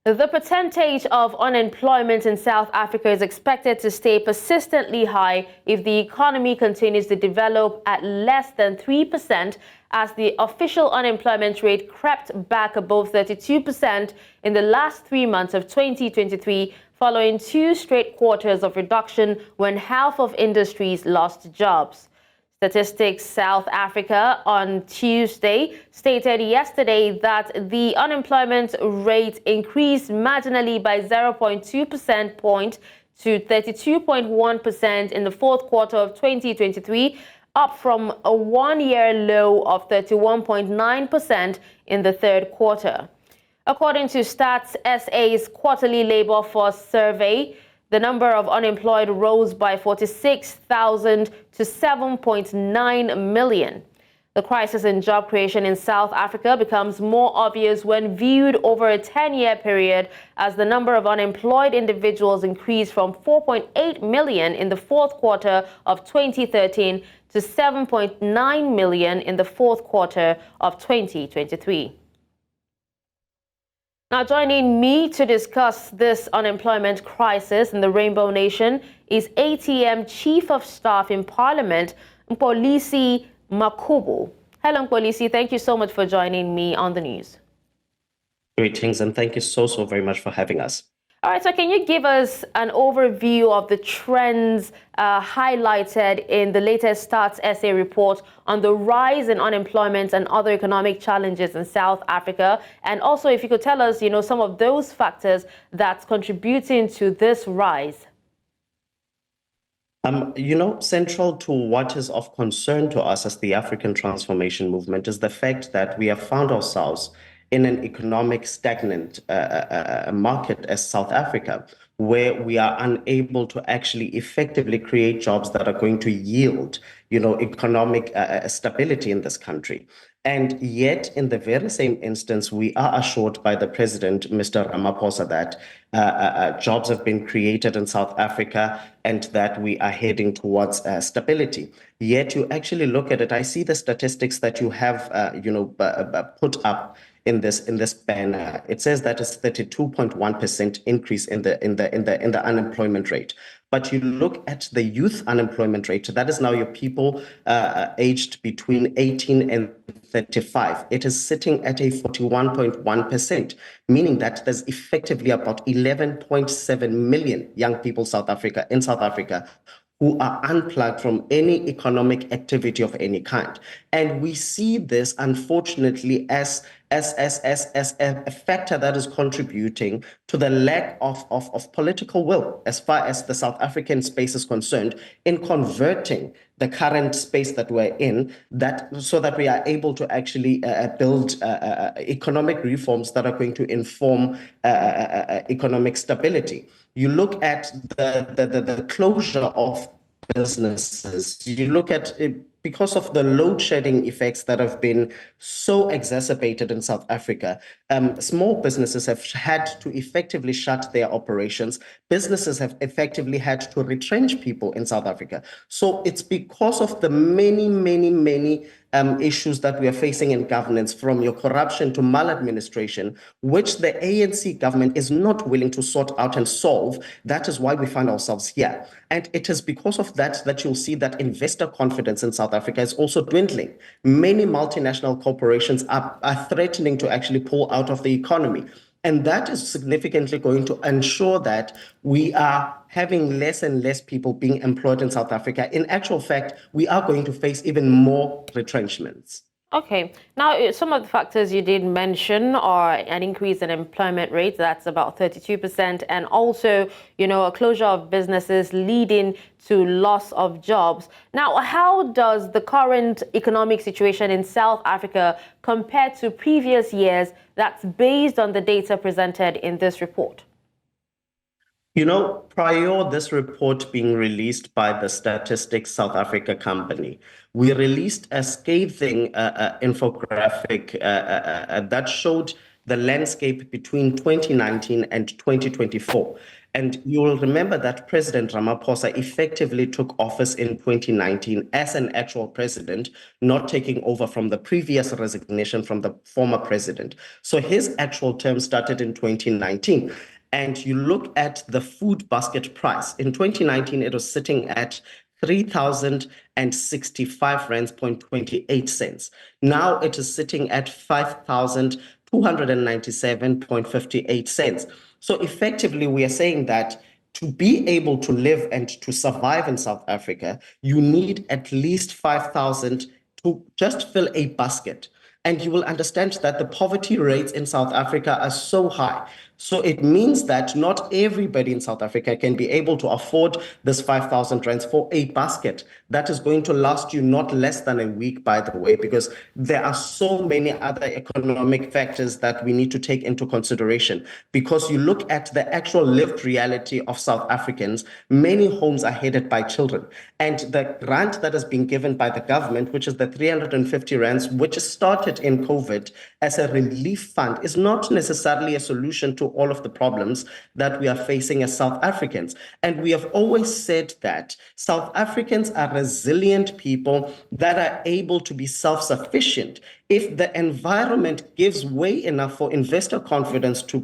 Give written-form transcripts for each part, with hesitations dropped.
The percentage of unemployment in South Africa is expected to stay persistently high if the economy continues to develop at less than 3%, as the official unemployment rate crept back above 32% in the last 3 months of 2023, following 2 straight quarters of reduction when half of industries lost jobs. Statistics South Africa on Tuesday stated yesterday that the unemployment rate increased marginally by 0.2 percentage point to 32.1% in the fourth quarter of 2023, up from a one-year low of 31.9% in the third quarter. According to Stats SA's quarterly labor force survey, the number of unemployed rose by 46,000 to 7.9 million. The crisis in job creation in South Africa becomes more obvious when viewed over a 10-year period, as the number of unemployed individuals increased from 4.8 million in the fourth quarter of 2013 to 7.9 million in the fourth quarter of 2023. Now, joining me to discuss this unemployment crisis in the Rainbow Nation is ATM Chief of Staff in Parliament, Mpolisi Makubu. Hello, Mpolisi. Thank you so much for joining me on the news. Greetings, and thank you so very much for having us. All right, so can you give us an overview of the trends highlighted in the latest Stats SA report on the rise in unemployment and other economic challenges in South Africa? And also, if you could tell us, some of those factors that's contributing to this rise. Central to what is of concern to us as the African Transformation Movement is the fact that we have found ourselves in an economic stagnant market as South Africa, where we are unable to actually effectively create jobs that are going to yield, economic stability in this country. And yet, in the very same instance, we are assured by the President, Mr. Ramaphosa, that jobs have been created in South Africa and that we are heading towards stability. Yet, you actually look at it, I see the statistics that you have, put up in this banner. It says that it's 32.1% increase in the unemployment rate. But you look at the youth unemployment rate, that is now your people aged between 18 and 35. It is sitting at a 41.1%, meaning that there's effectively about 11.7 million young people in South Africa who are unplugged from any economic activity of any kind. And we see this, unfortunately, as a factor that is contributing to the lack of political will as far as the South African space is concerned in converting the current space that we're in, so that we are able to actually build economic reforms that are going to inform economic stability. You look at the closure of businesses, you look at it, because of the load shedding effects that have been so exacerbated in South Africa, small businesses have had to effectively shut their operations. Businesses have effectively had to retrench people in South Africa. So it's because of the many issues that we are facing in governance, from your corruption to maladministration, which the ANC government is not willing to sort out and solve. That is why we find ourselves here. And it is because of that you'll see that investor confidence in South Africa is also dwindling. Many multinational corporations are threatening to actually pull out of the economy. And that is significantly going to ensure that we are having less and less people being employed in South Africa. In actual fact, we are going to face even more retrenchments. Okay. Now, some of the factors you did mention are an increase in employment rate, that's about 32%, and also, a closure of businesses leading to loss of jobs. Now, how does the current economic situation in South Africa compare to previous years, that's based on the data presented in this report? Prior this report being released by the Statistics South Africa company, we released a scathing infographic that showed the landscape between 2019 and 2024. And you will remember that President Ramaphosa effectively took office in 2019 as an actual president, not taking over from the previous resignation from the former president. So his actual term started in 2019. And you look at the food basket price. In 2019, it was sitting at 3,065 rands point 28 cents. Now it is sitting at 5,297.58 cents. So effectively, we are saying that to be able to live and to survive in South Africa, you need at least 5,000 to just fill a basket. And you will understand that the poverty rates in South Africa are so high. So it means that not everybody in South Africa can be able to afford this 5,000 rands for a basket. That is going to last you not less than a week, by the way, because there are so many other economic factors that we need to take into consideration. Because you look at the actual lived reality of South Africans, many homes are headed by children. And the grant that has been given by the government, which is the 350 rands, which started in COVID as a relief fund, is not necessarily a solution to all of the problems that we are facing as South Africans. And we have always said that South Africans are resilient people that are able to be self-sufficient. If the environment gives way enough for investor confidence to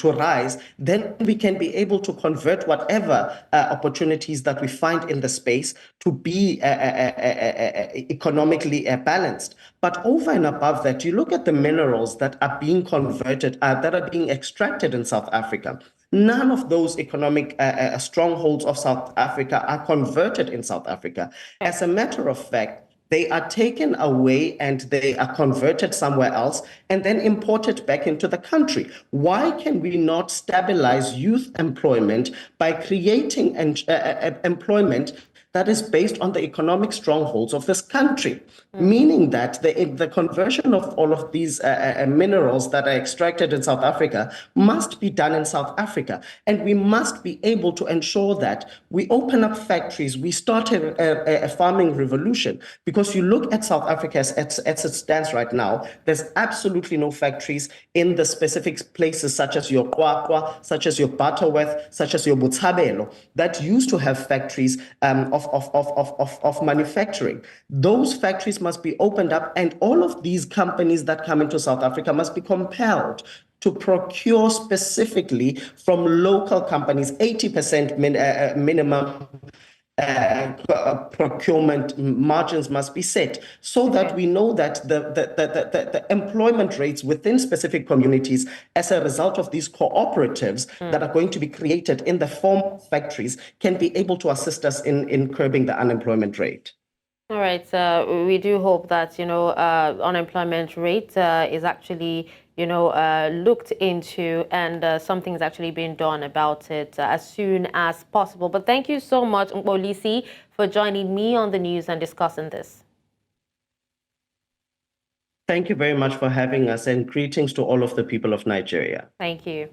rise, then we can be able to convert whatever opportunities that we find in the space to be economically balanced. But over and above that, you look at the minerals that are being converted, that are being extracted in South Africa. None of those economic strongholds of South Africa are converted in South Africa. As a matter of fact, they are taken away and they are converted somewhere else and then imported back into the country. Why can we not stabilize youth employment by creating employment that is based on the economic strongholds of this country, meaning that the conversion of all of these minerals that are extracted in South Africa must be done in South Africa. And we must be able to ensure that we open up factories, we start a farming revolution, because you look at South Africa as it stands right now, there's absolutely no factories in the specific places such as your Kwakwa, such as your Butterworth, such as your Botshabelo, that used to have factories of manufacturing. Those factories must be opened up, and all of these companies that come into South Africa must be compelled to procure specifically from local companies. 80% minimum procurement margins must be set, so that we know that the employment rates within specific communities as a result of these cooperatives that are going to be created in the form of factories can be able to assist us in curbing the unemployment rate. All right. We do hope that, unemployment rate is actually, looked into, and something's actually being done about it as soon as possible. But thank you so much, Mpolisi, for joining me on the news and discussing this. Thank you very much for having us, and greetings to all of the people of Nigeria. Thank you.